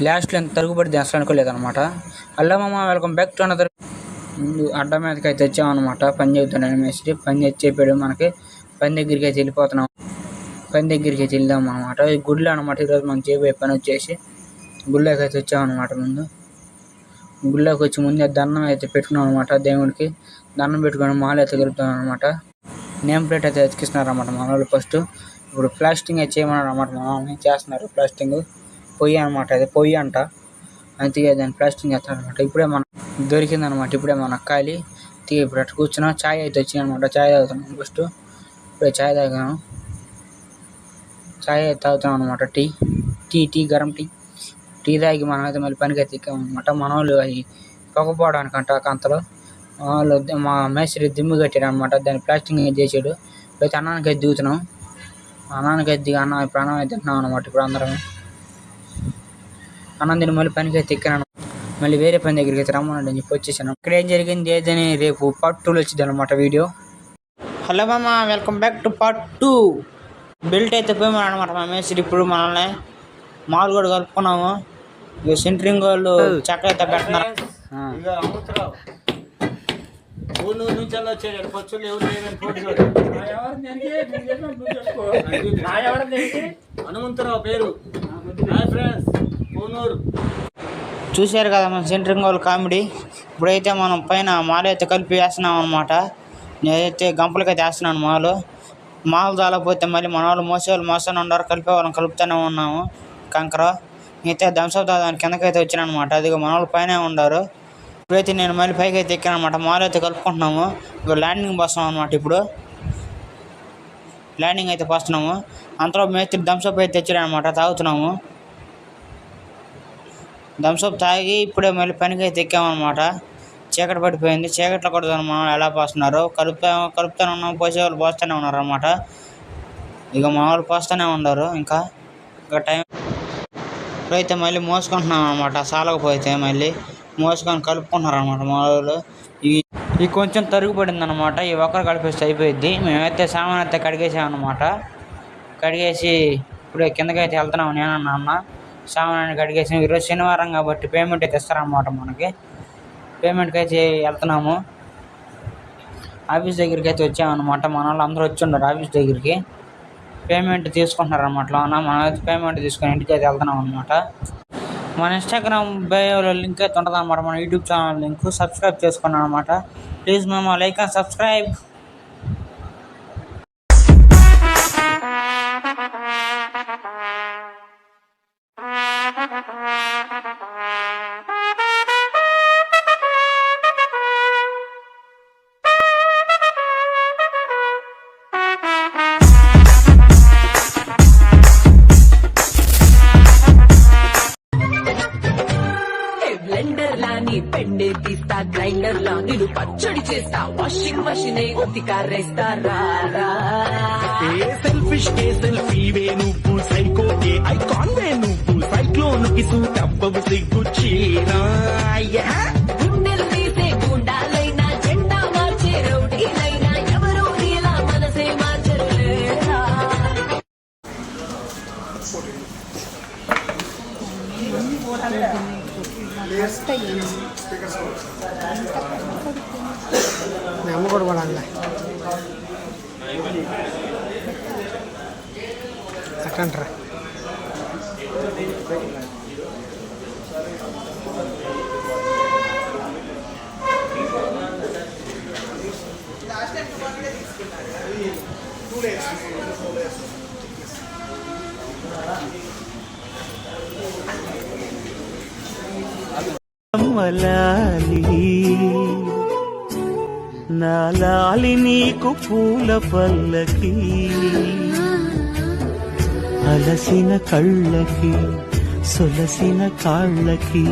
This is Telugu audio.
లాస్ట్లో ఎంత తరుగుబడి అసలు అనుకోలేదన్నమాట. హలో మామ, వెల్కమ్ బ్యాక్ టు అనదర్. అడ్డ మీదకి అయితే వచ్చామన్నమాట. పని చెబుతున్నాను మేస్త్రి. పని చెప్పాడు మనకి. పని దగ్గరికి అయితే వెళ్ళిపోతున్నాం. పని దగ్గరికి అయితే వెళ్దాం అనమాట. ఈ గుడిలో అనమాట ఈరోజు మనం చేయబోయే పని వచ్చేసి. గుళ్ళోకి అయితే వచ్చామన్నమాట. గుళ్ళోకి వచ్చి ముందే దండం అయితే పెట్టుకున్నాం అనమాట. దేవుడికి దండం పెట్టుకొని మాల అయితే కలుపుతాం అనమాట. నేమ్ ప్లేట్ అయితే ఎతికిస్తున్నారు అన్నమాట మన వాళ్ళు. ఫస్ట్ ఇప్పుడు ప్లాస్టింగ్ అయితే చేయమన్నారు అన్నమాట. మా మామని చేస్తున్నారు ప్లాస్టింగ్. పొయ్యి అనమాట, అది పొయ్యి అంట. అందుకే దాన్ని ప్లాస్టింగ్ చేస్తారు అనమాట. ఇప్పుడే మనకు దొరికిందనమాట. ఇప్పుడే మనకు ఖాళీ ఇప్పుడు అట్లా కూర్చున్నాం. ఛాయ్ అయితే వచ్చింది అనమాట. ఛాయ్ తాగుతున్నాం. ఫస్ట్ ఇప్పుడే ఛాయ్ తాగాను. ఛాయ్ అయితే తాగుతున్నాం అనమాట. టీ గరం టీ తాగి మనం అయితే మళ్ళీ పనికి అయితే ఎక్కామన్నమాట. మన వాళ్ళు అవి పొగపోవడానికంట కంతలో వాళ్ళు మా మేస్త్రి దిమ్ము కట్టాడు అనమాట. దాన్ని ప్లాస్టింగ్ చేసాడు. ఇప్పుడైతే అన్నానికి అయితే దిగుతున్నాం. అన్నానికి అయితే దిగి ఇప్పుడు అన్నం అయితే తింటున్నాం అనమాట. ఇప్పుడు అందరం అన్నం తిని మళ్ళీ పనికి అయితే ఎక్కాను. మళ్ళీ వేరే పని దగ్గరికి అయితే రమ్మనండి అని చెప్పి వచ్చేసాను. ఇక్కడ ఏం జరిగింది ఏదని రేపు పార్ట్ 2లో వచ్చింది అనమాట వీడియో. హలో మామ, welcome back to part 2. Belt అయితే పోయామని అనమాట మా మేస్త్రి. ఇప్పుడు మనల్ని మాలు కూడా కలుపుకున్నాము. ఇక సెంటరింగ్ వాళ్ళు చెక్క అయితే పెడుతున్నారు. హనుమంతరావు పేరు. చూశారు కదా మన సెంటరింగ్ వాళ్ళు కామెడీ. ఇప్పుడైతే మనం పైన మాల అయితే కలిపి వేస్తున్నాం అనమాట. నేనైతే గంపలకైతే వేస్తున్నాను మాలు చాలకపోతే మళ్ళీ మన వాళ్ళు మోస్తూనే ఉన్నారు. కలిపేవాళ్ళని కలుపుతూనే ఉన్నాము. కంకర అయితే దంసప్ దాని కిందకైతే వచ్చాను అనమాట. అదిగో మన వాళ్ళు పైన ఉన్నారు. ఇప్పుడైతే నేను మళ్ళీ పైకి అయితే ఎక్కాను అనమాట. మాలు అయితే కలుపుకుంటున్నాము. ఇప్పుడు ల్యాండింగ్ పోస్తున్నాం అనమాట. ఇప్పుడు ల్యాండింగ్ అయితే పోస్తున్నాము. అంతలో మేస్త్రి దంసప్ అయితే తెచ్చాడు అనమాట. తాగుతున్నాము. థమ్స్అప్ తాగి ఇప్పుడే మళ్ళీ పనికి అయితే ఎక్కామన్నమాట. చీకటి పడిపోయింది. చీకట్లో కూడా మనం ఎలా పోస్తున్నారు. కలుపుతూనే ఉన్నాం. పోసేవాళ్ళు పోస్తూనే ఉన్నారు అనమాట. ఇక మా వాళ్ళు పోస్తూనే ఉన్నారు. ఇంకా టైం ఇప్పుడైతే మళ్ళీ మోసుకుంటున్నాం అనమాట. సాలకపోతే మళ్ళీ మోసుకొని కలుపుకుంటున్నారు అనమాట మా వాళ్ళు. ఈ కొంచెం తరుగుపడింది అనమాట. ఈ ఒక్కరు కలిపేస్తే అయిపోయింది. మేమైతే సామాన్ అయితే కడిగేసామన్నమాట. కడిగేసి ఇప్పుడే కిందకైతే వెళ్తున్నాము నేను నాన్న. సామాన్యాన్ని కడిగేసి ఈరోజు శనివారం కాబట్టి పేమెంట్ అయితే ఇస్తారన్నమాట మనకి. పేమెంట్కి అయితే వెళ్తున్నాము. ఆఫీస్ దగ్గరికి అయితే వచ్చామన్నమాట. మన వాళ్ళు అందరూ వచ్చి ఉన్నారు ఆఫీస్ దగ్గరికి. పేమెంట్ తీసుకుంటున్నారు అన్నమాట. మనం అయితే పేమెంట్ తీసుకొని ఇంటికి అయితే వెళ్తున్నాం అనమాట. మన ఇన్స్టాగ్రామ్ బయోలో లింక్ అయితే ఉంటుంది అనమాట. మన యూట్యూబ్ ఛానల్ లింక్ సబ్స్క్రైబ్ చేసుకున్నాం అనమాట. ప్లీజ్ మేము లైక్ అండ్ సబ్స్క్రైబ్. పెండే తీస్తా గ్రైండర్ లా నేను పచ్చడి చేస్తా వాషింగ్ మషిన్ ఉతికారేస్తారా. సెల్ఫిష్ కే సెల్ఫీ వే నువ్వు, సైకో కే ఐకాన్ వే నువ్వు, సైక్లోన్ కి సూటబ్బవు సిగ్గు చీరా. గుండెలు తీసే గుండాలైనా జెండా మార్చే రౌడీలైనా ఎవరో ఇలా మనసే మార్చలేరా. అమ్మ కూడా పడాలి అట్టంటారా. నా లాలి నీకు పూల పల్లకి, అలసిన కళ్ళకి సొలసిన కాళ్ళకి.